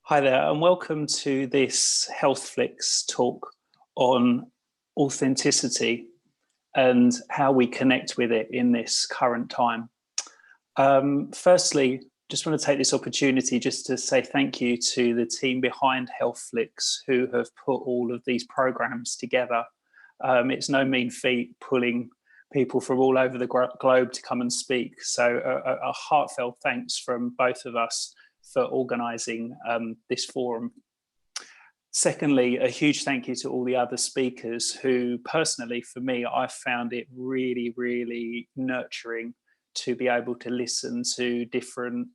Hi there, and welcome to this HealthFlix talk on authenticity and how we connect with it in this current time. Firstly, just want to take this opportunity just to say thank you to the team behind HealthFlix who have put all of these programs together. It's no mean feat pulling people from all over the globe to come and speak. So a heartfelt thanks from both of us for organising this forum. Secondly, a huge thank you to all the other speakers who, personally, for me, I found it really, really nurturing to be able to listen to different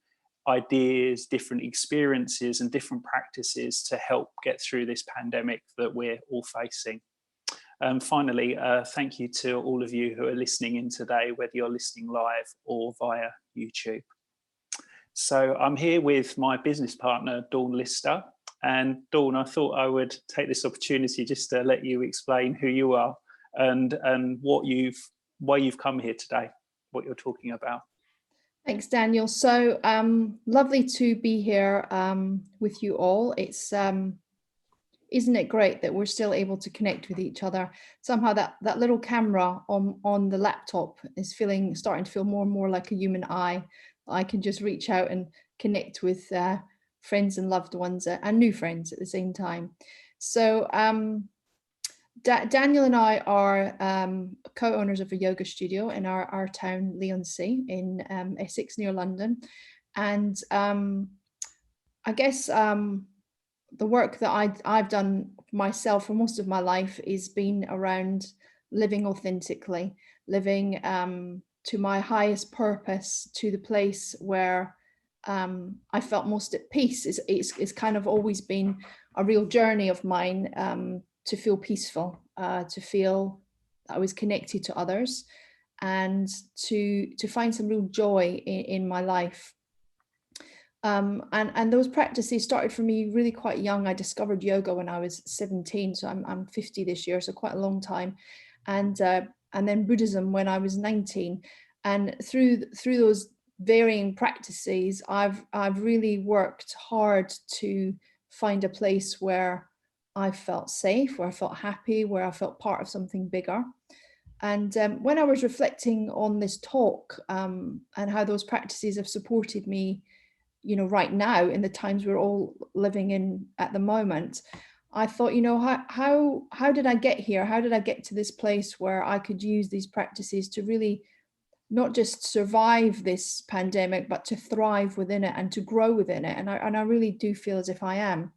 ideas, different experiences and different practices to help get through this pandemic that we're all facing. Finally, thank you to all of you who are listening in today, whether you're listening live or via YouTube. So I'm here with my business partner, Dawn Lister. And Dawn, I thought I would take this opportunity just to let you explain who you are and why you've come here today, what you're talking about. Thanks, Daniel. So lovely to be here with you all. It's isn't it great that we're still able to connect with each other? Somehow that little camera on the laptop is starting to feel more and more like a human eye. I can just reach out and connect with friends and loved ones and new friends at the same time. So Daniel and I are co-owners of a yoga studio in our town, Leigh in Essex near London. And I guess the work that I've done myself for most of my life is been around living authentically, living to my highest purpose, to the place where I felt most at peace. It's kind of always been a real journey of mine to feel peaceful, to feel I was connected to others, and to find some real joy in my life. And those practices started for me really quite young. I discovered yoga when I was 17, so I'm 50 this year, so quite a long time. And then Buddhism when I was 19. And through those varying practices, I've really worked hard to find a place where I felt safe, where I felt happy, where I felt part of something bigger. And when I was reflecting on this talk and how those practices have supported me, you know, right now in the times we're all living in at the moment, I thought, you know, how did I get here? How did I get to this place where I could use these practices to really not just survive this pandemic, but to thrive within it and to grow within it? And I really do feel as if I am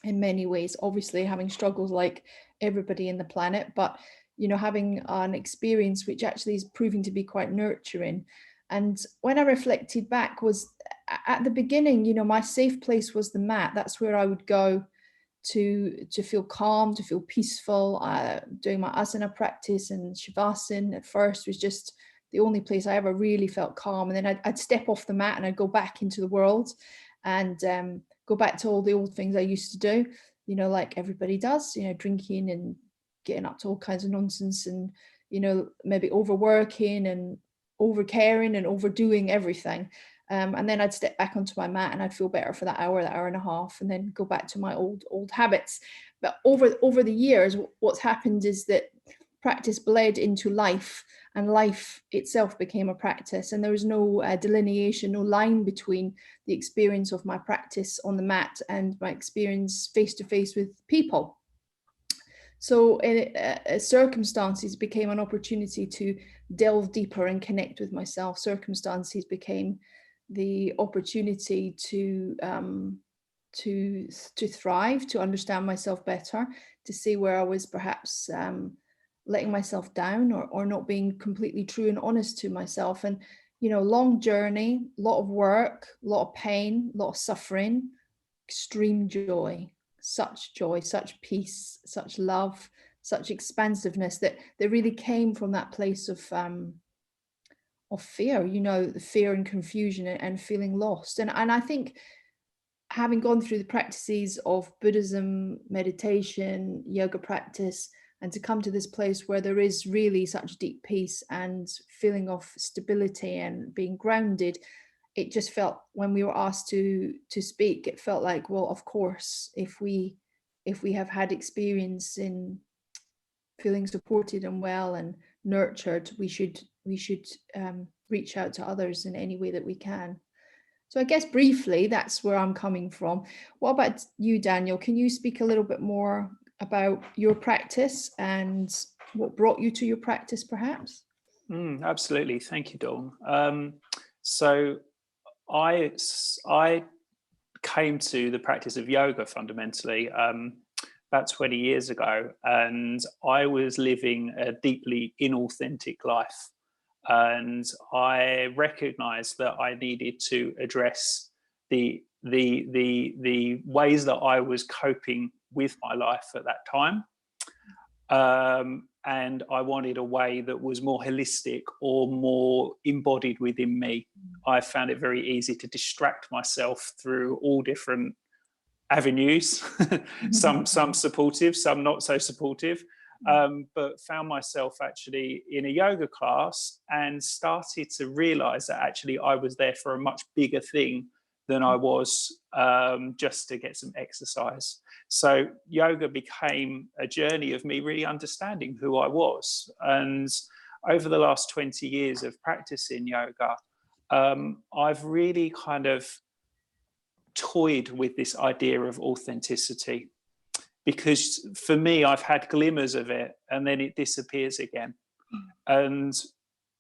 in many ways, obviously having struggles like everybody in the planet, but, you know, having an experience which actually is proving to be quite nurturing. And when I reflected back, was at the beginning, you know, my safe place was the mat. That's where I would go to feel calm, to feel peaceful. Doing my asana practice and shavasana at first was just the only place I ever really felt calm. And then I'd step off the mat and I'd go back into the world and go back to all the old things I used to do, you know, like everybody does, you know, drinking and getting up to all kinds of nonsense and, you know, maybe overworking and overcaring and overdoing everything. And then I'd step back onto my mat and I'd feel better for that hour and a half, and then go back to my old habits. But over the years, what's happened is that practice bled into life, and life itself became a practice. And there was no delineation, no line between the experience of my practice on the mat and my experience face to face with people. So circumstances became an opportunity to delve deeper and connect with myself. Circumstances became the opportunity to thrive, to understand myself better, to see where I was perhaps letting myself down or not being completely true and honest to myself. And, you know, long journey, a lot of work, a lot of pain, a lot of suffering, extreme joy, such peace, such love, such expansiveness that really came from that place of fear, you know, the fear and confusion and feeling lost. And I think having gone through the practices of Buddhism, meditation, yoga practice, and to come to this place where there is really such deep peace and feeling of stability and being grounded, it just felt, when we were asked to speak, it felt like, well, of course, if we have had experience in feeling supported and well and nurtured, we should reach out to others in any way that we can. So I guess briefly, that's where I'm coming from. What about you, Daniel? Can you speak a little bit more about your practice and what brought you to your practice, perhaps? Absolutely. Thank you, Dawn. So I came to the practice of yoga fundamentally about 20 years ago, and I was living a deeply inauthentic life. And I recognized that I needed to address the ways that I was coping with my life at that time. And I wanted a way that was more holistic or more embodied within me. I found it very easy to distract myself through all different avenues, some supportive, some not so supportive, but found myself actually in a yoga class and started to realize that actually I was there for a much bigger thing than I was just to get some exercise. So yoga became a journey of me really understanding who I was. And over the last 20 years of practicing yoga, I've really kind of toyed with this idea of authenticity, because for me, I've had glimmers of it and then it disappears again. And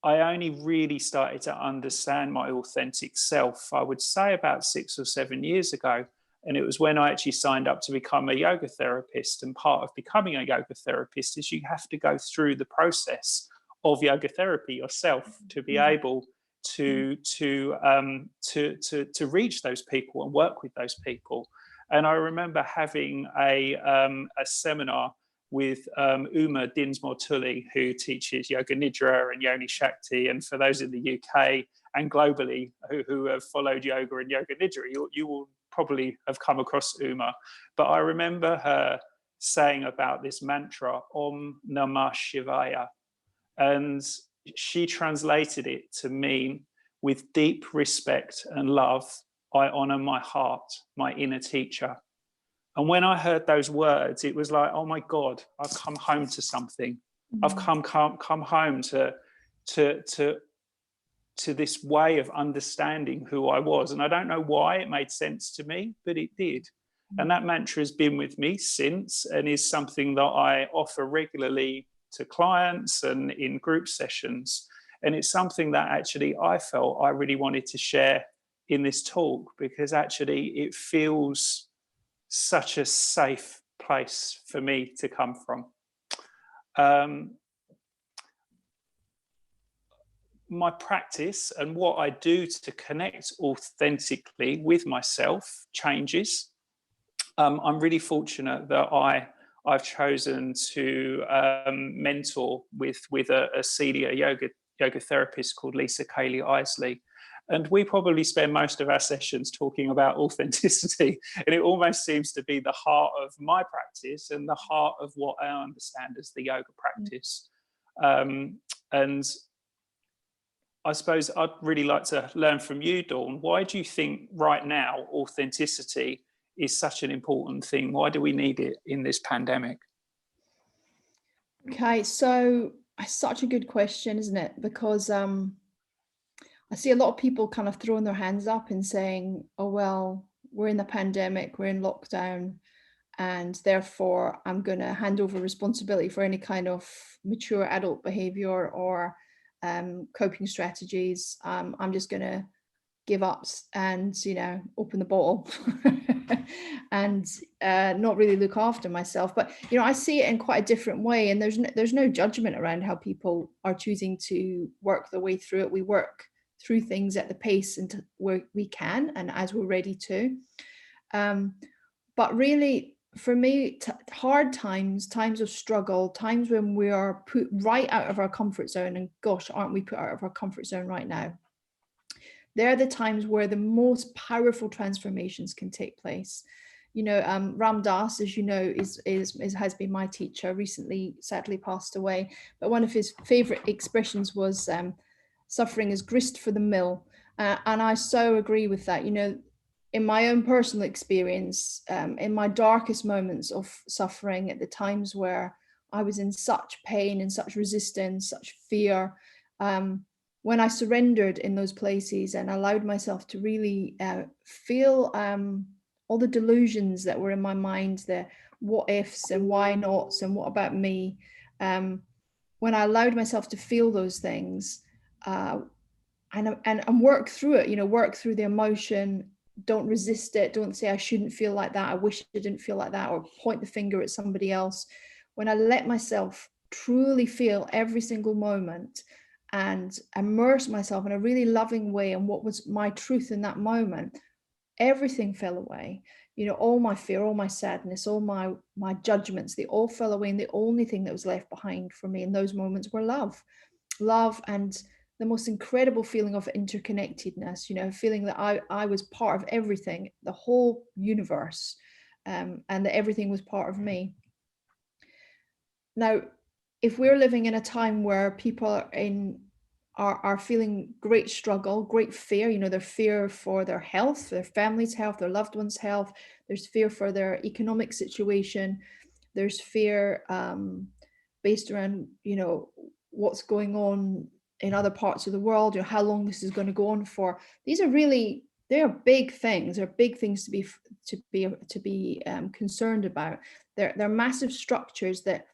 I only really started to understand my authentic self, I would say, about 6 or 7 years ago. And it was when I actually signed up to become a yoga therapist. And part of becoming a yoga therapist is you have to go through the process of yoga therapy yourself to be able to reach those people and work with those people. And I remember having a seminar with Uma Dinsmore-Tully, who teaches Yoga Nidra and Yoni Shakti. And for those in the UK and globally who have followed yoga and Yoga Nidra, you will probably have come across Uma. But I remember her saying about this mantra, Om Namah Shivaya. And she translated it to mean, with deep respect and love, I honor my heart, my inner teacher. And when I heard those words, it was like, oh my God, I've come home to something. I've come home to this way of understanding who I was. And I don't know why it made sense to me, but it did. And that mantra has been with me since, and is something that I offer regularly to clients and in group sessions. And it's something that actually I felt I really wanted to share in this talk, because actually it feels such a safe place for me to come from. My practice and what I do to connect authentically with myself changes. I'm really fortunate that I've chosen to mentor with a senior yoga therapist called Leigh. And we probably spend most of our sessions talking about authenticity. And it almost seems to be the heart of my practice and the heart of what I understand as the yoga practice. And I suppose I'd really like to learn from you, Dawn. Why do you think right now authenticity is such an important thing? Why do we need it in this pandemic? Okay, so it's such a good question, isn't it? Because I see a lot of people kind of throwing their hands up and saying, oh, well, we're in the pandemic, we're in lockdown, and therefore I'm going to hand over responsibility for any kind of mature adult behavior or coping strategies. I'm just going to give up and, open the bottle and not really look after myself. But, I see it in quite a different way. And there's no judgment around how people are choosing to work their way through it. We work through things at the pace and where we can and as we're ready to. But really, for me, hard times of struggle, times when we are put right out of our comfort zone, and gosh, aren't we put out of our comfort zone right now? They're the times where the most powerful transformations can take place. Ram Dass, as you know, has been my teacher, recently sadly passed away. But one of his favorite expressions was suffering is grist for the mill. And I so agree with that. You know, in my own personal experience, in my darkest moments of suffering, at the times where I was in such pain and such resistance, such fear, when I surrendered in those places and allowed myself to really feel all the delusions that were in my mind, the what ifs and why nots and what about me, when I allowed myself to feel those things, and work through it, you know, work through the emotion, don't resist it, don't say I shouldn't feel like that, I wish I didn't feel like that, or point the finger at somebody else. When I let myself truly feel every single moment and immerse myself in a really loving way in what was my truth in that moment, everything fell away. You know, all my fear, all my sadness, all my judgments, they all fell away, and the only thing that was left behind for me in those moments were love and the most incredible feeling of interconnectedness, you know, feeling that I was part of everything, the whole universe, and that everything was part of me. Now, if we're living in a time where people are feeling great struggle, great fear, you know, their fear for their health, their family's health, their loved ones' health, there's fear for their economic situation, there's fear based around, you know, what's going on in other parts of the world, or how long this is going to go on for. These are really, they're big things. They're big things to be concerned about. They're massive structures that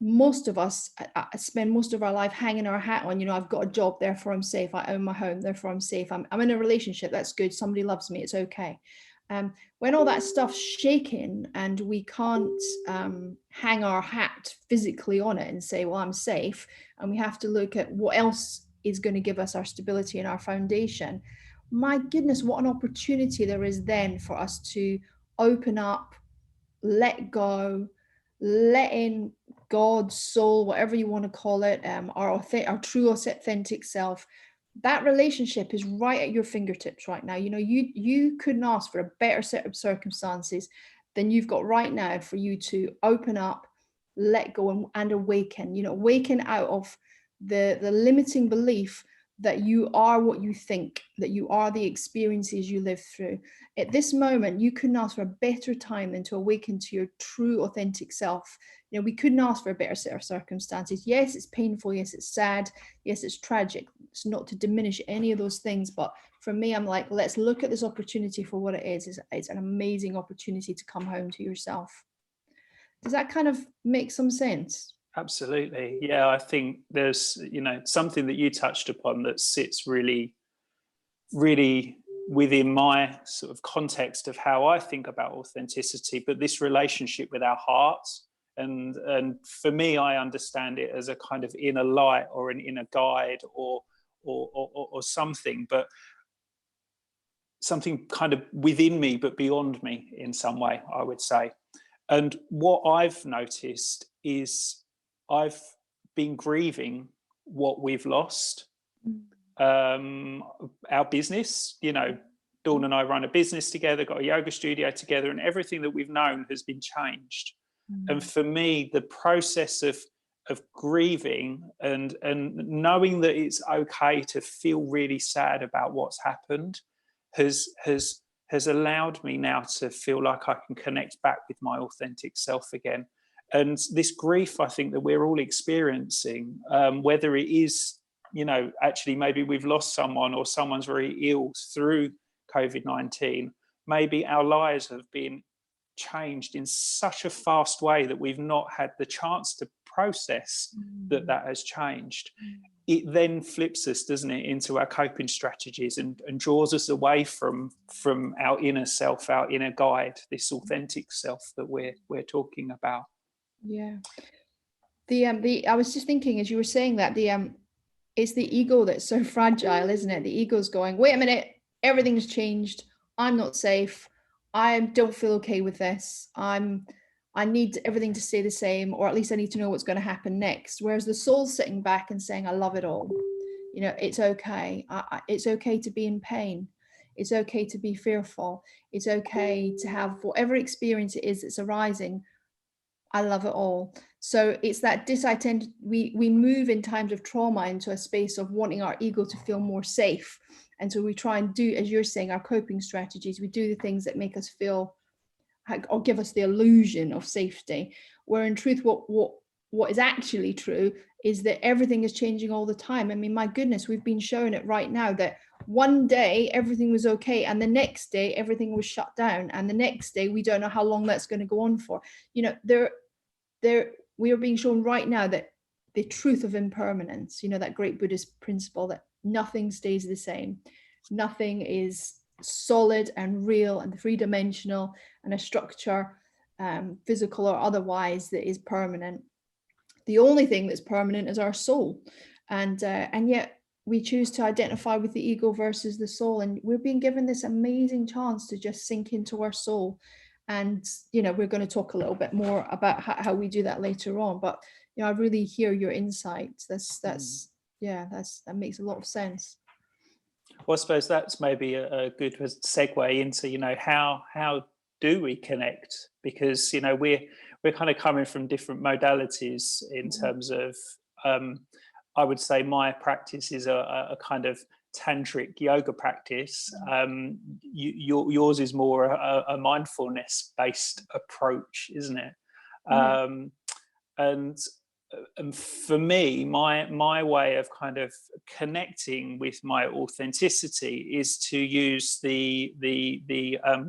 most of us spend most of our life hanging our hat on. You know, I've got a job, therefore I'm safe. I own my home, therefore I'm safe. I'm in a relationship, that's good. Somebody loves me, it's okay. When all that stuff's shaking and we can't hang our hat physically on it and say, well, I'm safe, and we have to look at what else is going to give us our stability and our foundation, my goodness, what an opportunity there is then for us to open up, let go, let in God, soul, whatever you want to call it, our true authentic self. That relationship is right at your fingertips right now. You know, you couldn't ask for a better set of circumstances than you've got right now for you to open up, let go, and awaken. You know, awaken out of the limiting belief that you are what you think, that you are the experiences you live through. At this moment, you couldn't ask for a better time than to awaken to your true authentic self. You know, we couldn't ask for a better set of circumstances. Yes, it's painful. Yes, it's sad. Yes, it's tragic. It's not to diminish any of those things. But for me, I'm like, let's look at this opportunity for what it is. It's an amazing opportunity to come home to yourself. Does that kind of make some sense? Absolutely. Yeah, I think there's, you know, something that you touched upon that sits really, really within my sort of context of how I think about authenticity, but this relationship with our hearts. And for me, I understand it as a kind of inner light or an inner guide or something, but something kind of within me, but beyond me in some way, I would say. And what I've noticed is I've been grieving what we've lost. Our business, you know, Dawn and I run a business together, got a yoga studio together, and everything that we've known has been changed. And for me, the process of grieving and knowing that it's okay to feel really sad about what's happened has allowed me now to feel like I can connect back with my authentic self again. And this grief, I think, that we're all experiencing, whether it is, you know, actually maybe we've lost someone or someone's very ill through COVID-19, maybe our lives have been changed in such a fast way that we've not had the chance to process that has changed. It then flips us, doesn't it, into our coping strategies and draws us away from our inner self, our inner guide, this authentic self that we're talking about. Yeah. I was just thinking as you were saying that it's the ego that's so fragile, isn't it? The ego's going, wait a minute, everything's changed. I'm not safe. I don't feel okay with this. I need everything to stay the same, or at least I need to know what's going to happen next. Whereas the soul's sitting back and saying, I love it all. You know, it's okay. It's okay to be in pain. It's okay to be fearful. It's okay to have whatever experience it is that's arising. I love it all. So it's that we move in times of trauma into a space of wanting our ego to feel more safe And so we try and do, as you're saying, our coping strategies. We do the things that make us feel or give us the illusion of safety, where in truth what is actually true is that everything is changing all the time. I mean, my goodness, we've been showing it right now that one day everything was okay, and the next day everything was shut down, and the next day we don't know how long that's going to go on for. You know, we are being shown right now that the truth of impermanence, you know, that great Buddhist principle that nothing stays the same, nothing is solid and real and three-dimensional, and a structure, physical or otherwise, that is permanent. The only thing that's permanent is our soul, and yet we choose to identify with the ego versus the soul, and we're being given this amazing chance to just sink into our soul. And you know, we're going to talk a little bit more about how we do that later on, but you know, I really hear your insights. That makes a lot of sense. Well, I suppose that's maybe a good segue into, you know, how do we connect? Because, you know, we're kind of coming from different modalities in terms of, I would say my practice is a kind of tantric yoga practice. Yours is more a mindfulness based approach, isn't it? And for me, my way of kind of connecting with my authenticity is to use the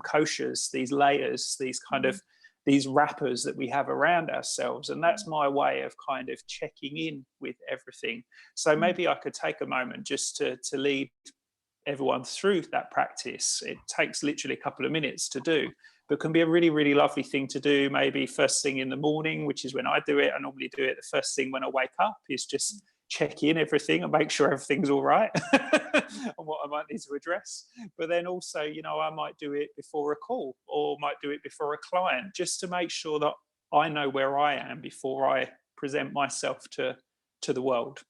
koshas, these layers, these kind of these wrappers that we have around ourselves, and that's my way of kind of checking in with everything. So maybe I could take a moment just to lead everyone through that practice. It takes literally a couple of minutes to do, but can be a really, really lovely thing to do maybe first thing in the morning, which is when I do it. I normally do it the first thing when I wake up, is just check in everything and make sure everything's all right and what I might need to address. But then also, you know, I might do it before a call or might do it before a client, just to make sure that I know where I am before I present myself to the world.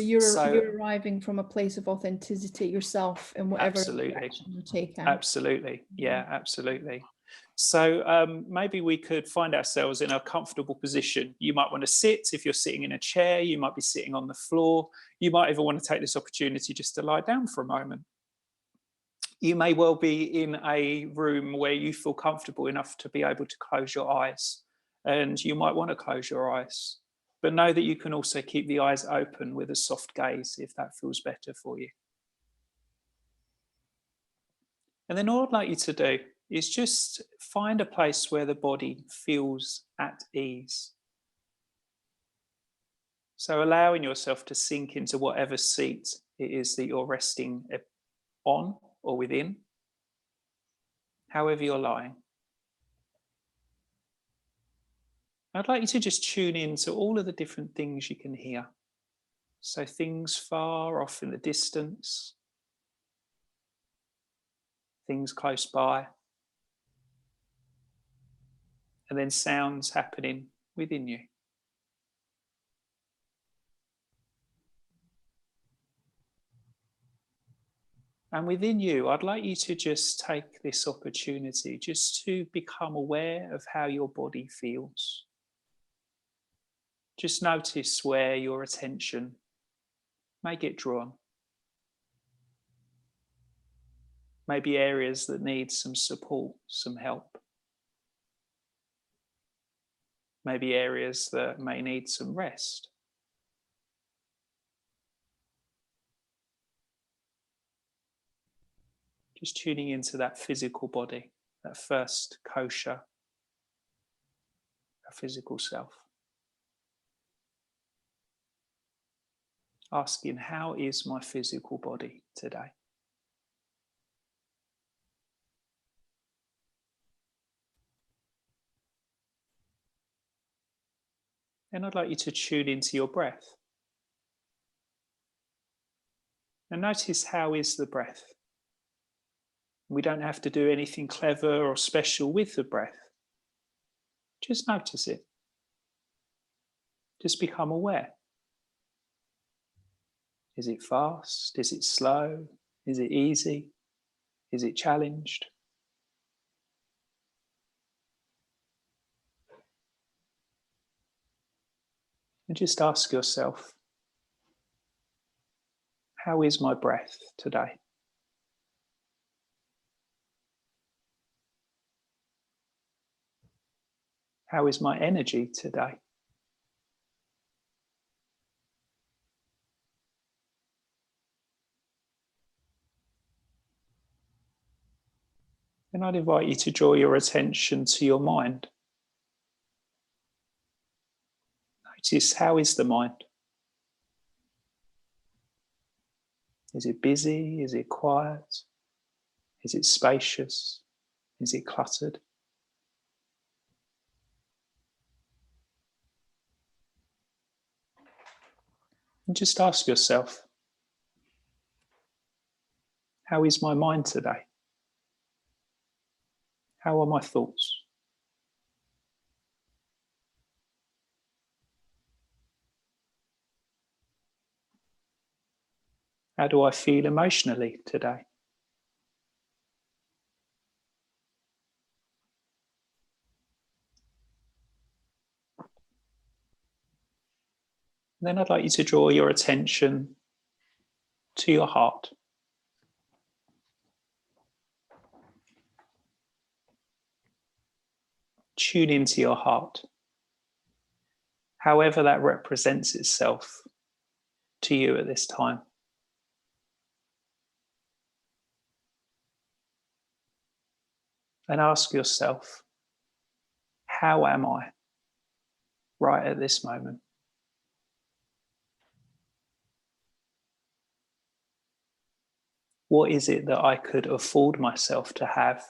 You're arriving from a place of authenticity yourself in whatever action you take. Absolutely. Yeah, absolutely. So maybe we could find ourselves in a comfortable position. You might want to sit. If you're sitting in a chair, you might be sitting on the floor. You might even want to take this opportunity just to lie down for a moment. You may well be in a room where you feel comfortable enough to be able to close your eyes, and you might want to close your eyes. But know that you can also keep the eyes open with a soft gaze if that feels better for you. And then all I'd like you to do is just find a place where the body feels at ease. So allowing yourself to sink into whatever seat it is that you're resting on or within, however you're lying. I'd like you to just tune in to all of the different things you can hear. So things far off in the distance, things close by, and then sounds happening within you. And within you, I'd like you to just take this opportunity just to become aware of how your body feels. Just notice where your attention may get drawn. Maybe areas that need some support, some help. Maybe areas that may need some rest. Just tuning into that physical body, that first kosha, a physical self. Asking, how is my physical body today? Then I'd like you to tune into your breath. And notice, how is the breath? We don't have to do anything clever or special with the breath. Just notice it. Just become aware. Is it fast? Is it slow? Is it easy? Is it challenged? And just ask yourself, how is my breath today? How is my energy today? Then I'd invite you to draw your attention to your mind. Notice, how is the mind? Is it busy? Is it quiet? Is it spacious? Is it cluttered? And just ask yourself, how is my mind today? How are my thoughts? How do I feel emotionally today? Then I'd like you to draw your attention to your heart. Tune into your heart, however that represents itself to you at this time. And ask yourself, how am I right at this moment? What is it that I could afford myself to have,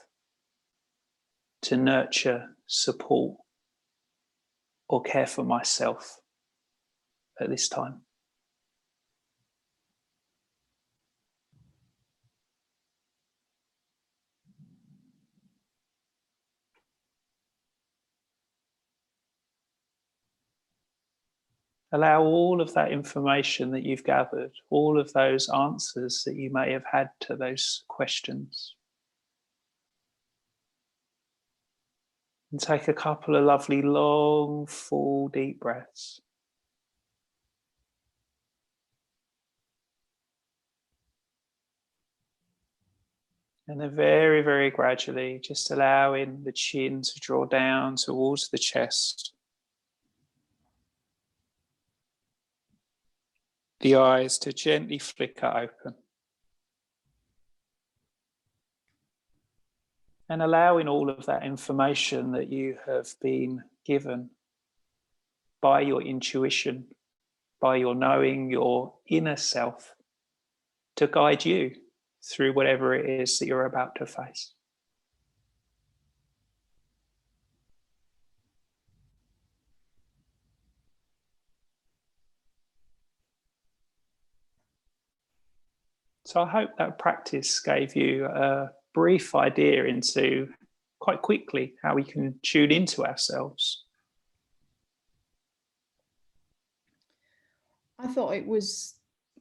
to nurture, support, or care for myself at this time? Allow all of that information that you've gathered, all of those answers that you may have had to those questions. And take a couple of lovely, long, full, deep breaths. And then very, very gradually, just allowing the chin to draw down towards the chest. The eyes to gently flicker open. And allowing all of that information that you have been given by your intuition, by your knowing, your inner self, to guide you through whatever it is that you're about to face. So I hope that practice gave you a brief idea into, quite quickly, how we can tune into ourselves. I thought it was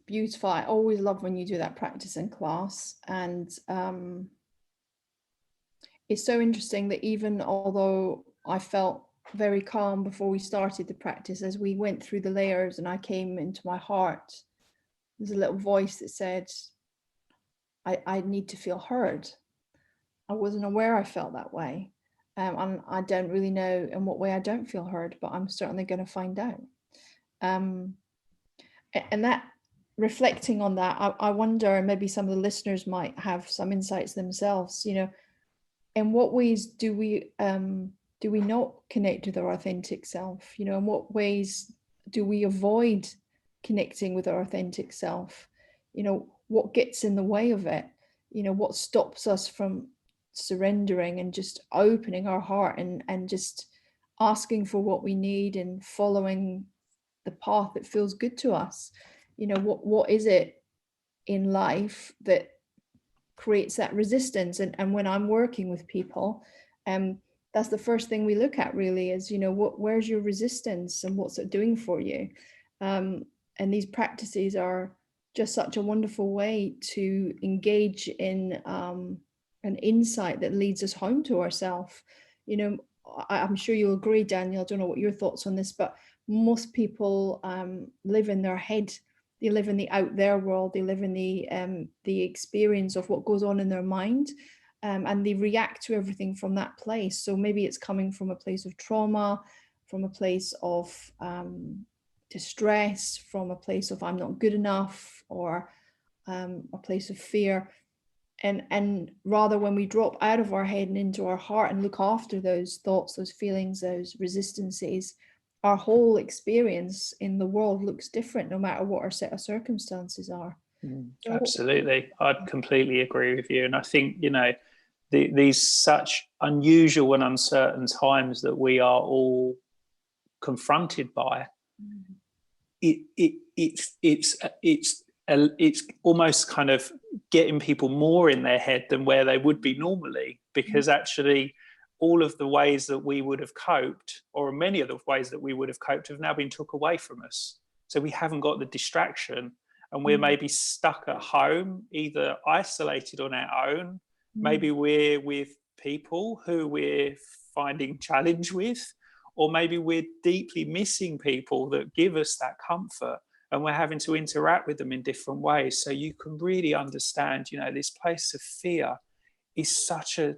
beautiful. I always love when you do that practice in class, and it's so interesting that even although I felt very calm before we started the practice, as we went through the layers and I came into my heart, there's a little voice that said, I need to feel heard. I wasn't aware I felt that way. And I don't really know in what way I don't feel heard, but I'm certainly going to find out. And that, reflecting on that, I wonder, maybe some of the listeners might have some insights themselves, in what ways do we not connect with our authentic self? In what ways do we avoid connecting with our authentic self? What gets in the way of it? What stops us from surrendering and just opening our heart and just asking for what we need and following the path that feels good to us? What is it in life that creates that resistance? And when I'm working with people, that's the first thing we look at, really, is where's your resistance and what's it doing for you? And these practices are just such a wonderful way to engage in an insight that leads us home to ourselves. I'm sure you'll agree, Daniel, I don't know what your thoughts on this, but most people live in their head. They live in the out there world. They live in the experience of what goes on in their mind. and they react to everything from that place. So maybe it's coming from a place of trauma, from a place of distress, from a place of I'm not good enough, or a place of fear. And rather, when we drop out of our head and into our heart and look after those thoughts, those feelings, those resistances, our whole experience in the world looks different, no matter what our set of circumstances are. Absolutely. I completely agree with you. And I think, you know, these such unusual and uncertain times that we are all confronted by, it's almost kind of getting people more in their head than where they would be normally, because actually all of the ways that we would have coped, or many of the ways that we would have coped, have now been took away from us. So we haven't got the distraction, and we're maybe stuck at home, either isolated on our own, maybe we're with people who we're finding challenge with, or maybe we're deeply missing people that give us that comfort, and we're having to interact with them in different ways. So you can really understand, you know, this place of fear is such a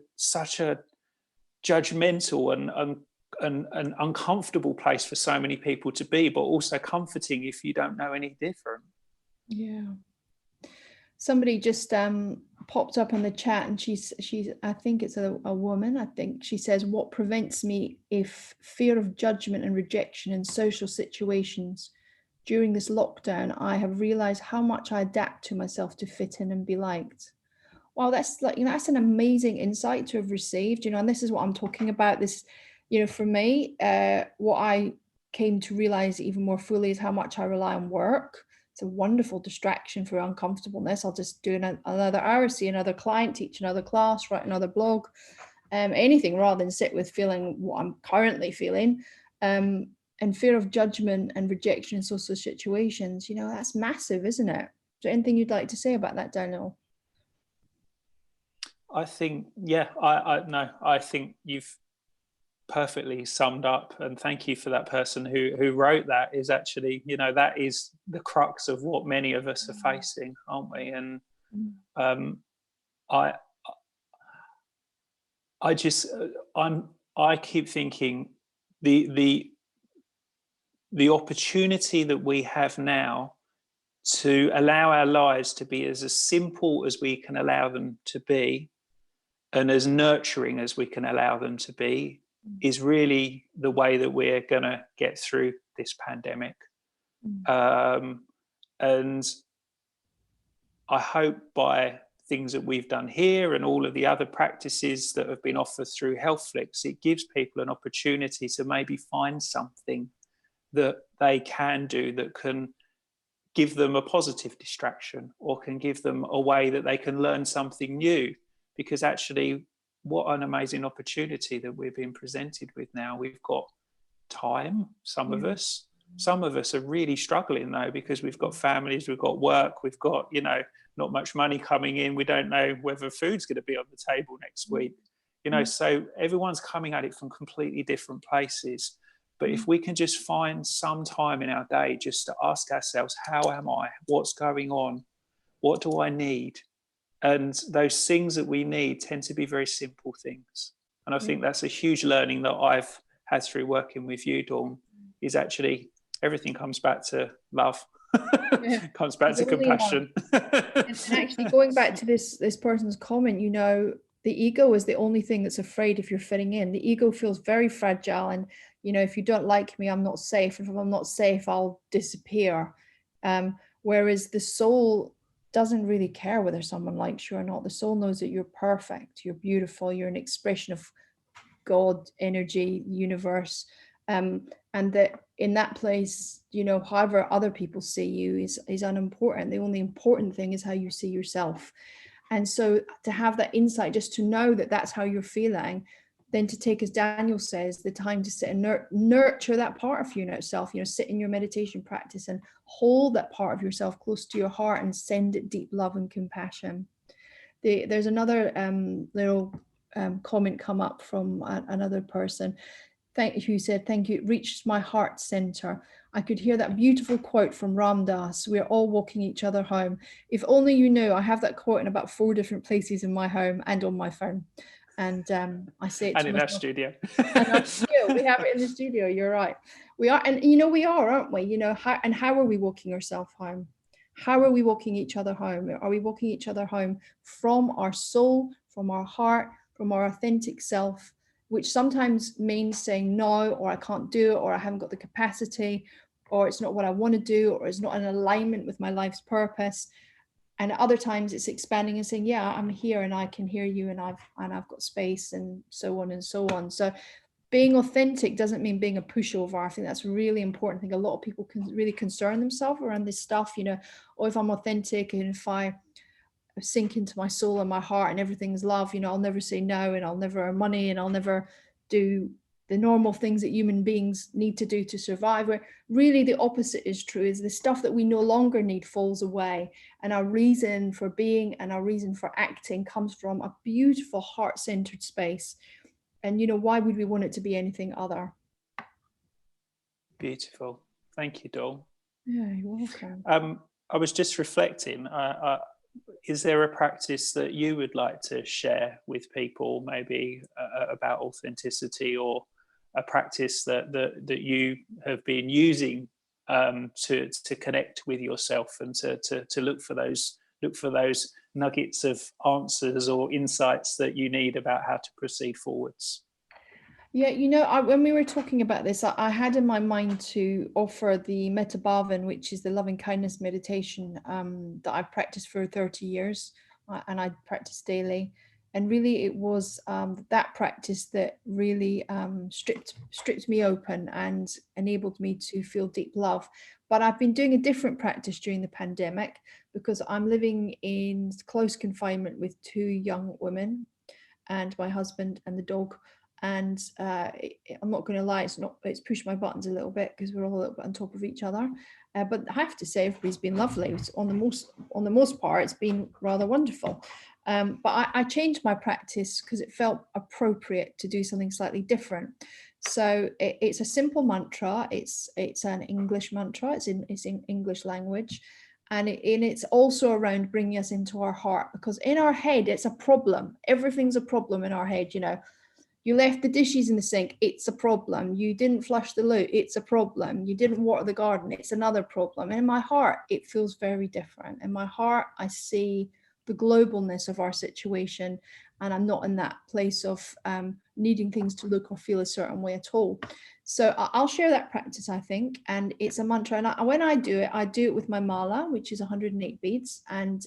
judgmental and uncomfortable place for so many people to be, but also comforting if you don't know any different. Yeah. Somebody just popped up on the chat, and she's I think it's a woman. I think she says, what prevents me if fear of judgment and rejection in social situations. During this lockdown, I have realized how much I adapt to myself to fit in and be liked. Wow, that's like, you know, that's an amazing insight to have received, you know, and this is what I'm talking about. This, you know, for me, what I came to realize even more fully is how much I rely on work. It's a wonderful distraction for uncomfortableness. I'll just do another hour, see another client, teach another class, write another blog, anything rather than sit with feeling what I'm currently feeling. And fear of judgment and rejection in social situations, you know, that's massive, isn't it? Is there anything you'd like to say about that, Daniel? I think, yeah, I think you've perfectly summed up, and thank you for that person who wrote that. Is actually, you know, that is the crux of what many of us are facing, aren't we? And I keep thinking the opportunity that we have now to allow our lives to be as simple as we can allow them to be, and as nurturing as we can allow them to be, is really the way that we're going to get through this pandemic. And I hope by things that we've done here and all of the other practices that have been offered through HealthFlix, it gives people an opportunity to maybe find something that they can do that can give them a positive distraction, or can give them a way that they can learn something new. Because actually, what an amazing opportunity that we're being presented with now. We've got time, some of us. Some of us are really struggling though, because we've got families, we've got work, we've got, you know, not much money coming in. We don't know whether food's going to be on the table next week. You know, so everyone's coming at it from completely different places. But if we can just find some time in our day just to ask ourselves, how am I? What's going on? What do I need? And those things that we need tend to be very simple things. And I think that's a huge learning that I've had through working with you, Dawn, is actually everything comes back to love. Comes back to compassion. And actually, going back to this person's comment, you know, the ego is the only thing that's afraid if you're fitting in. The ego feels very fragile, and, you know, if you don't like me, I'm not safe. If I'm not safe, I'll disappear. Whereas the soul doesn't really care whether someone likes you or not. The soul knows that you're perfect, you're beautiful, you're an expression of God, energy, universe. And that in that place, you know, however other people see you is unimportant. The only important thing is how you see yourself. And so to have that insight, just to know that that's how you're feeling, then to take, as Daniel says, the time to sit and nurture that part of yourself, you know, sit in your meditation practice and hold that part of yourself close to your heart and send it deep love and compassion. There's another little comment come up from another person. Who said, thank you, it reached my heart center. I could hear that beautiful quote from Ram Dass, "We're all walking each other home." If only you knew, I have that quote in about 4 different places in my home and on my phone. And I say it and to in myself. our studio. And our studio, we have it in the studio, you're right. We are, and we are, aren't we? How are we walking ourselves home? How are we walking each other home? Are we walking each other home from our soul, from our heart, from our authentic self, which sometimes means saying no, or I can't do it, or I haven't got the capacity, or it's not what I want to do, or it's not in alignment with my life's purpose. And at other times it's expanding and saying, yeah, I'm here and I can hear you, and I've got space, and so on and so on. So being authentic doesn't mean being a pushover. I think that's really important. I think a lot of people can really concern themselves around this stuff, or if I'm authentic and if I sink into my soul and my heart and everything's love, I'll never say no, and I'll never earn money, and I'll never do the normal things that human beings need to do to survive. Where really the opposite is true, is the stuff that we no longer need falls away, and our reason for being and our reason for acting comes from a beautiful heart-centered space. And why would we want it to be anything other? Beautiful. Thank you, Dawn. Yeah, you're welcome. I was just reflecting, is there a practice that you would like to share with people, maybe about authenticity, or a practice that you have been using to connect with yourself and to look for those nuggets of answers or insights that you need about how to proceed forwards? Yeah, when we were talking about this, I had in my mind to offer the Metta Bhavan, which is the loving kindness meditation that I've practiced for 30 years, and I practice daily. And really, it was that practice that really stripped me open and enabled me to feel deep love. But I've been doing a different practice during the pandemic, because I'm living in close confinement with 2 young women and my husband and the dog. And I'm not going to lie, it's pushed my buttons a little bit, because we're all a little bit on top of each other. But I have to say, everybody's been lovely. On the most part, it's been rather wonderful. But I changed my practice because it felt appropriate to do something slightly different. So it's a simple mantra. It's an English mantra. It's in English language. And it's also around bringing us into our heart, because in our head, it's a problem. Everything's a problem in our head. You left the dishes in the sink, it's a problem. You didn't flush the loo, it's a problem. You didn't water the garden, it's another problem. And in my heart, it feels very different. In my heart, I see the globalness of our situation, and I'm not in that place of needing things to look or feel a certain way at all. So I'll share that practice, I think, and it's a mantra. And when I do it with my mala, which is 108 beads, and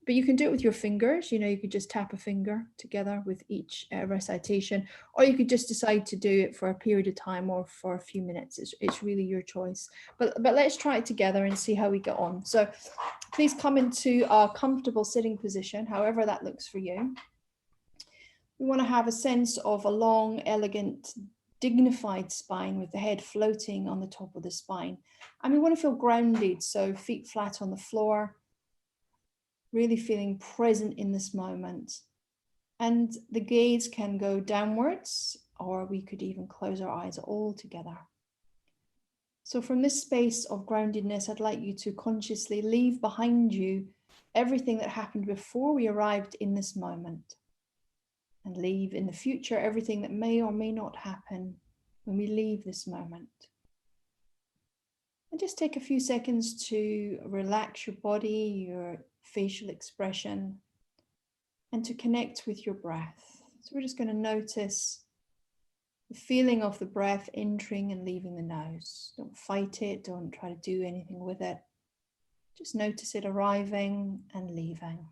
but you can do it with your fingers. You could just tap a finger together with each recitation, or you could just decide to do it for a period of time or for a few minutes. It's really your choice. But let's try it together and see how we get on. So please come into a comfortable sitting position, however that looks for you. We want to have a sense of a long, elegant, dignified spine with the head floating on the top of the spine. And we want to feel grounded, so feet flat on the floor, really feeling present in this moment. And the gaze can go downwards, or we could even close our eyes altogether. So from this space of groundedness, I'd like you to consciously leave behind you everything that happened before we arrived in this moment, and leave in the future everything that may or may not happen when we leave this moment. And just take a few seconds to relax your body, your facial expression, and to connect with your breath. So we're just going to notice the feeling of the breath entering and leaving the nose. Don't fight it, don't try to do anything with it. Just notice it arriving and leaving.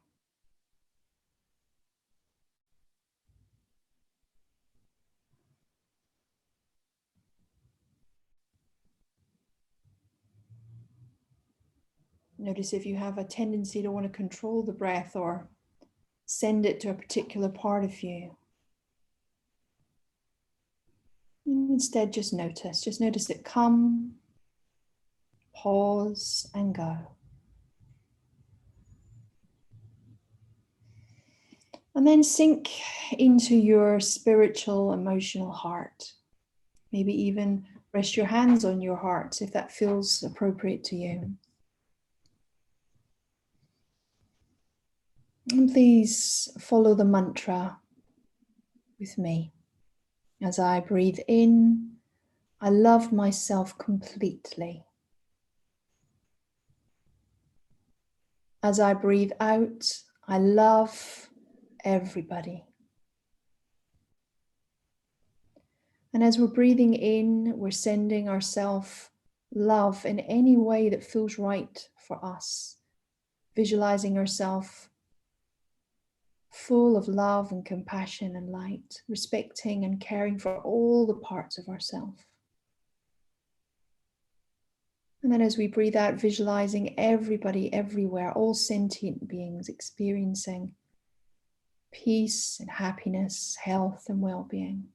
Notice if you have a tendency to want to control the breath or send it to a particular part of you. Instead, just notice it come, pause, and go. And then sink into your spiritual, emotional heart. Maybe even Rest your hands on your heart if that feels appropriate to you. And please follow the mantra with me. As I breathe in, I love myself completely. As I breathe out, I love everybody. And as we're breathing in, we're sending ourselves love in any way that feels right for us. Visualizing ourselves full of love and compassion and light, respecting and caring for all the parts of ourselves. And then as we breathe out, visualizing everybody everywhere, all sentient beings experiencing peace and happiness, health and well-being,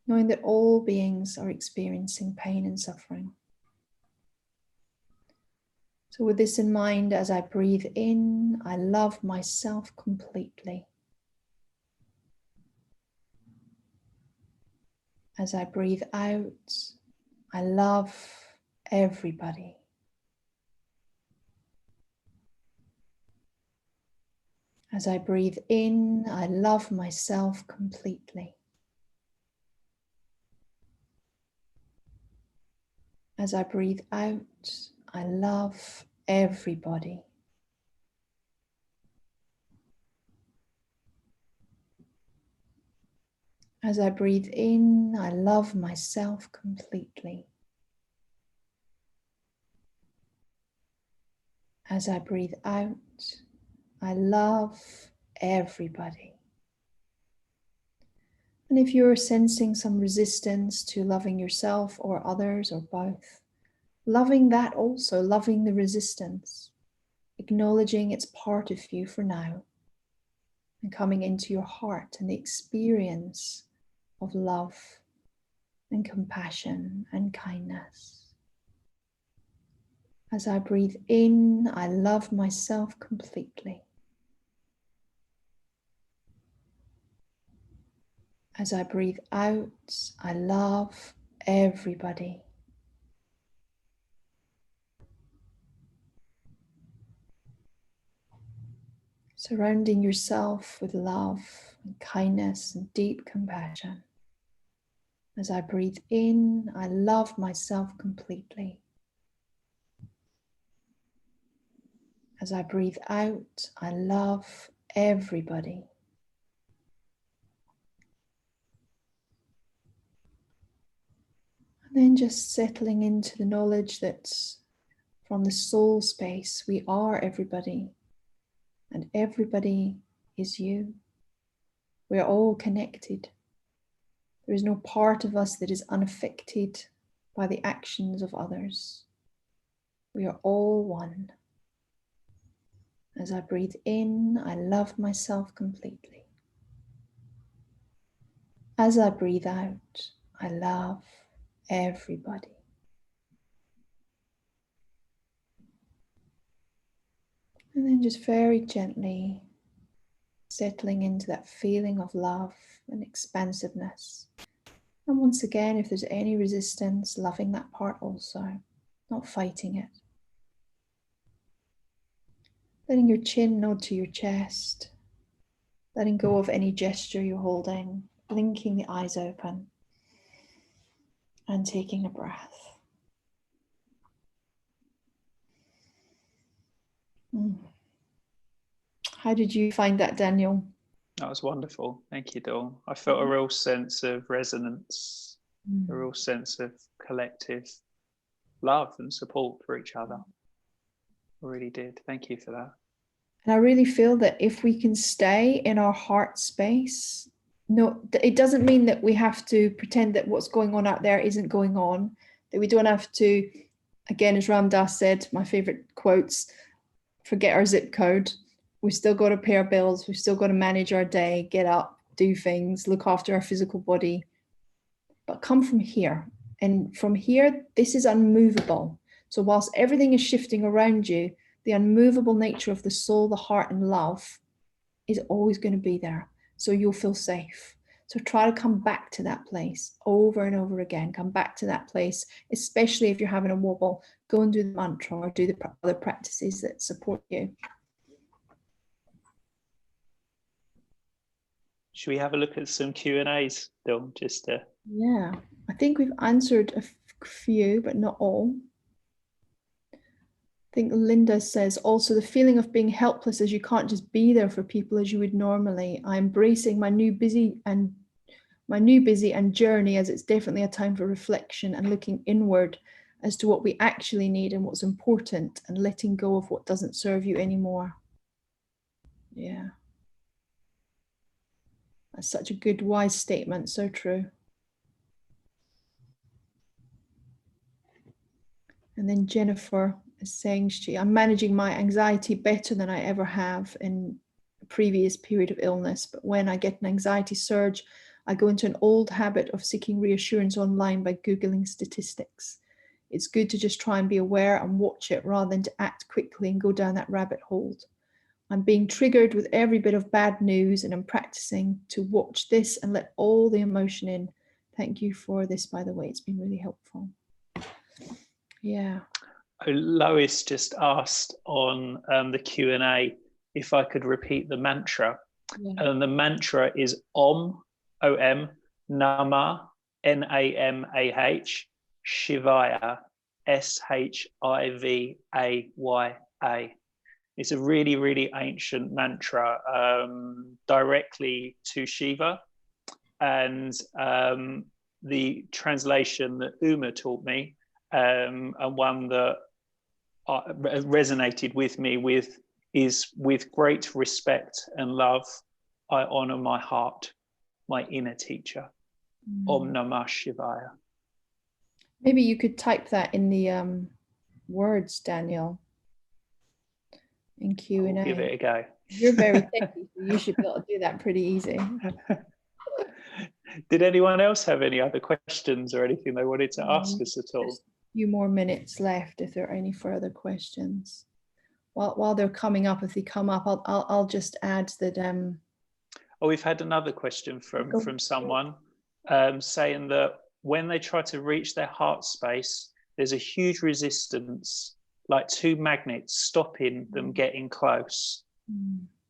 knowing that all beings are experiencing pain and suffering. So with this in mind, as I breathe in, I love myself completely. As I breathe out, I love everybody. As I breathe in, I love myself completely. As I breathe out, I love everybody. As I breathe in, I love myself completely. As I breathe out, I love everybody. And if you're sensing some resistance to loving yourself or others or both, loving that also, loving the resistance, acknowledging it's part of you for now, and coming into your heart and the experience of love and compassion and kindness. As I breathe in, I love myself completely. As I breathe out, I love everybody. Surrounding yourself with love and kindness and deep compassion. As I breathe in, I love myself completely. As I breathe out, I love everybody. And then just settling into the knowledge that from the soul space, we are everybody, and everybody is you. We are all connected. There is no part of us that is unaffected by the actions of others. We are all one. As I breathe in, I love myself completely. As I breathe out, I love everybody. And then just very gently settling into that feeling of love and expansiveness. And once again, if there's any resistance, loving that part also, not fighting it. Letting your chin nod to your chest, letting go of any gesture you're holding, blinking the eyes open, and taking a breath. How did you find that, Daniel? That was wonderful. Thank you, Dawn. I felt a real sense of resonance, a real sense of collective love and support for each other. I really did. Thank you for that. And I really feel that if we can stay in our heart space, no, it doesn't mean that we have to pretend that what's going on out there isn't going on, that we don't have to, again, as Ram Dass said, my favorite quotes, forget our zip code. We've still got to pay our bills. We've still got to manage our day, get up, do things, look after our physical body, but come from here. And from here, this is unmovable. So whilst everything is shifting around you, the unmovable nature of the soul, the heart, and love is always going to be there. So you'll feel safe. So try to come back to that place over and over again. Come back to that place, especially if you're having a wobble. Go and do the mantra or do the other practices that support you. Should we have a look at some Q&As, Dawn, just to... Yeah, I think we've answered a few, but not all. I think Linda says, also the feeling of being helpless as you can't just be there for people as you would normally. I'm embracing my new busy and journey, as it's definitely a time for reflection and looking inward as to what we actually need and what's important, and letting go of what doesn't serve you anymore. Yeah. That's such a good, wise statement. So true. And then Jennifer is saying, I'm managing my anxiety better than I ever have in a previous period of illness. But when I get an anxiety surge, I go into an old habit of seeking reassurance online by Googling statistics. It's good to just try and be aware and watch it rather than to act quickly and go down that rabbit hole. I'm being triggered with every bit of bad news, and I'm practicing to watch this and let all the emotion in. Thank you for this, by the way. It's been really helpful. Yeah. Lois just asked on the Q&A if I could repeat the mantra. Yeah. And the mantra is Om, O-M, Nama, N-A-M-A-H, Shivaya, S-H-I-V-A-Y-A. It's a really, really ancient mantra directly to Shiva. And the translation that Uma taught me, and one that resonated with me is with great respect and love, I honor my heart, my inner teacher. Om Namah Shivaya. Maybe you could type that in the words, Daniel. In Q&A. I'll give it a go. You're very techy, so you should be able to do that pretty easy. Did anyone else have any other questions or anything they wanted to ask us at all? Just a few more minutes left if there are any further questions. While they're coming up, if they come up, I'll just add that. Oh, we've had another question from someone saying that when they try to reach their heart space, there's a huge resistance, like two magnets stopping them getting close.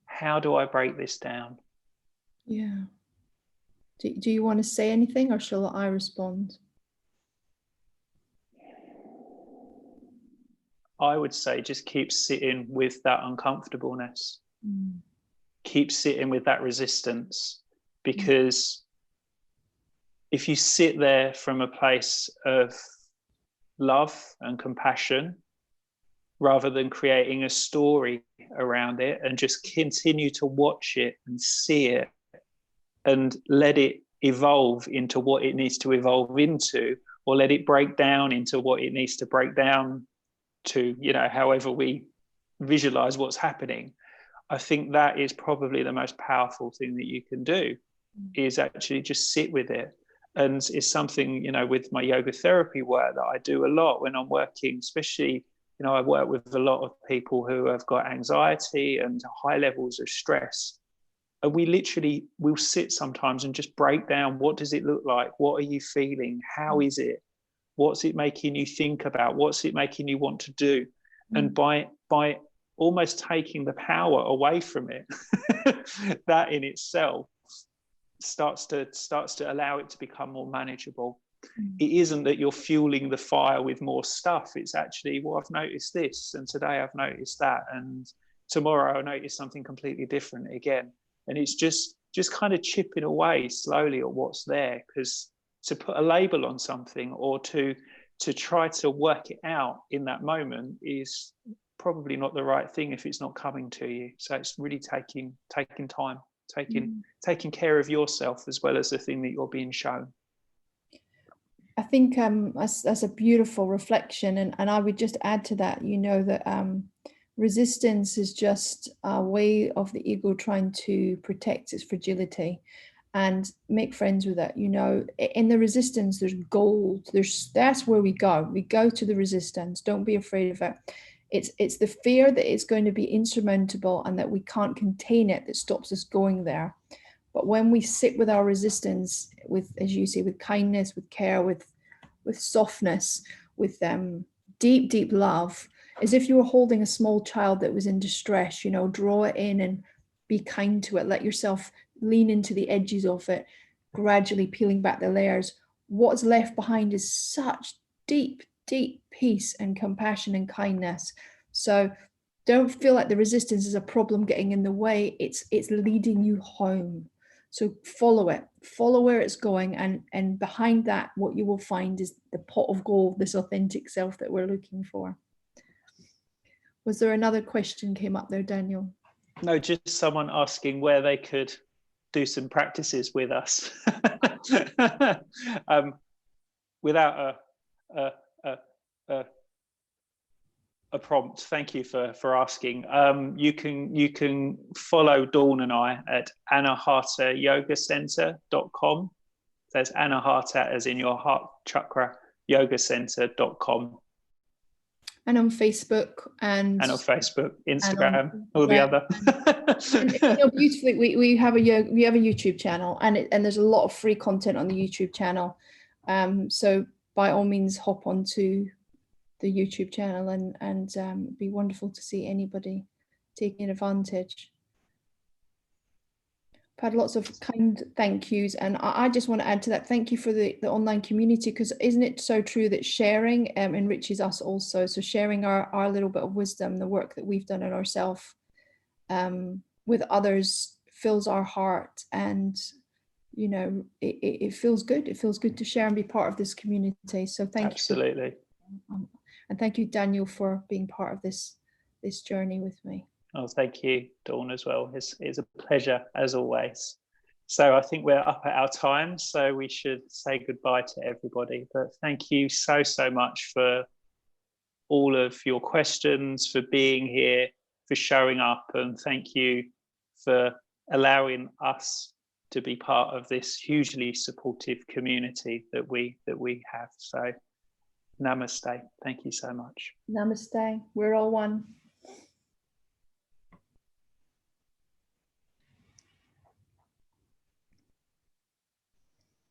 How do I break this down? Yeah. Do you want to say anything, or shall I respond? I would say just keep sitting with that uncomfortableness. Keep sitting with that resistance, because if you sit there from a place of love and compassion, rather than creating a story around it, and just continue to watch it and see it and let it evolve into what it needs to evolve into, or let it break down into what it needs to break down to, however we visualize what's happening. I think that is probably the most powerful thing that you can do, is actually just sit with it. And it's something, with my yoga therapy work that I do a lot when I'm working, especially, I work with a lot of people who have got anxiety and high levels of stress. And we literally will sit sometimes and just break down, what does it look like? What are you feeling? How is it? What's it making you think about? What's it making you want to do? And by almost taking the power away from it, that in itself starts to allow it to become more manageable. It isn't that you're fueling the fire with more stuff. It's actually, well, I've noticed this, and today I've noticed that, and tomorrow I'll notice something completely different again. And it's just kind of chipping away slowly at what's there, because to put a label on something or to try to work it out in that moment is probably not the right thing if it's not coming to you. So it's really taking time, taking care of yourself as well as the thing that you're being shown. I think that's a beautiful reflection, and I would just add to that, that resistance is just a way of the ego trying to protect its fragility and make friends with it. In the resistance, there's gold. That's where we go. We go to the resistance. Don't be afraid of it. It's the fear that it's going to be insurmountable and that we can't contain it that stops us going there. But when we sit with our resistance, with, as you say, with kindness, with care, with softness, with deep, deep love, as if you were holding a small child that was in distress, you know, draw it in and be kind to it. Let yourself lean into the edges of it, gradually peeling back the layers. What's left behind is such deep, deep peace and compassion and kindness. So don't feel like the resistance is a problem getting in the way. It's leading you home. So follow it, follow where it's going. And behind that, what you will find is the pot of gold, this authentic self that we're looking for. Was there another question came up there, Daniel? No, just someone asking where they could do some practices with us. Without a prompt. Thank you for asking. You can follow Dawn and I at anahatayogacentre.com. There's Anahata as in your heart chakra, yogacentre.com. And on Facebook and on Facebook, Instagram, all the other. and, you know, beautifully, we have a YouTube channel, and there's a lot of free content on the YouTube channel. So by all means, hop onto the YouTube channel and it'd be wonderful to see anybody taking advantage. I've had lots of kind thank yous, and I just want to add to that. Thank you for the online community, because isn't it so true that sharing enriches us also? So sharing our little bit of wisdom, the work that we've done in ourselves with others fills our heart, and you know, it feels good. It feels good to share and be part of this community. So thank you. Absolutely. And thank you, Daniel, for being part of this journey with me. Oh, thank you, Dawn, as well. It's a pleasure, as always. So I think we're up at our time, so we should say goodbye to everybody. But thank you so much for all of your questions, for being here, for showing up, and thank you for allowing us to be part of this hugely supportive community that we have. So namaste. Thank you so much. Namaste. We're all one.